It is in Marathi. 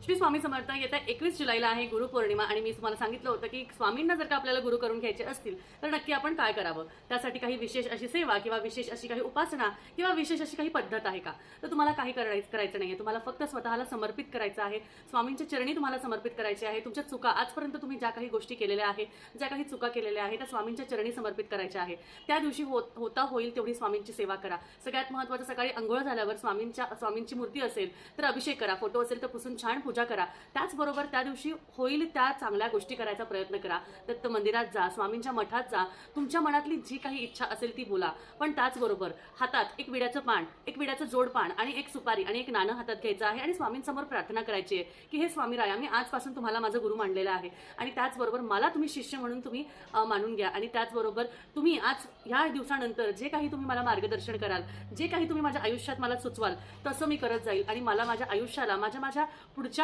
श्री स्वामी समर्थ. येत्या 21 जुलैला आहे गुरुपौर्णिमा आणि मी तुम्हाला सांगितलं होतं की स्वामींना जर का आपल्याला गुरु करून घ्यायचे असतील तर नक्की आपण काय करावं, त्यासाठी काही विशेष अशी सेवा किंवा विशेष अशी काही उपासना किंवा विशेष अशी काही पद्धत आहे का. तर तुम्हाला काही करायचं नाहीये. तुम्हाला फक्त स्वतःला समर्पित करायचं आहे. स्वामींच्या चरणी तुम्हाला समर्पित करायचे आहे. तुमच्या चुका आजपर्यंत तुम्ही ज्या काही गोष्टी केलेल्या आहे, ज्या काही चुका केलेल्या आहेत त्या स्वामींच्या चरणी समर्पित करायच्या आहे. त्या दिवशी होता होईल तेवढी स्वामींची सेवा करा. सगळ्यात महत्त्वाचं, सकाळी अंघोळ झाल्यावर स्वामींची मूर्ती असेल तर अभिषेक करा. फोटो असेल तर पुसून छान पूजा करा. त्याचबरोबर त्या दिवशी होईल त्या चांगल्या गोष्टी करायचा प्रयत्न करा. दत्त मंदिरात जा, स्वामींच्या मठात जा, तुमच्या मनातली जी काही इच्छा असेल ती बोला. पण त्याचबरोबर हातात एक विड्याचं पान, एक विड्याचं जोड पान आणि एक सुपारी आणि एक नाणं हातात घ्यायचं आहे आणि स्वामींसमोर प्रार्थना करायची आहे की हे स्वामी राया, मी आजपासून तुम्हाला माझं गुरु मानलेलं आहे आणि त्याचबरोबर मला तुम्ही शिष्य म्हणून तुम्ही मानून घ्या आणि त्याचबरोबर तुम्ही आज ह्या दिवसानंतर जे काही तुम्ही मला मार्गदर्शन कराल, जे काही तुम्ही माझ्या आयुष्यात मला सुचवाल तसं मी करत जाईल आणि मला माझ्या आयुष्याला माझ्या पुढच्या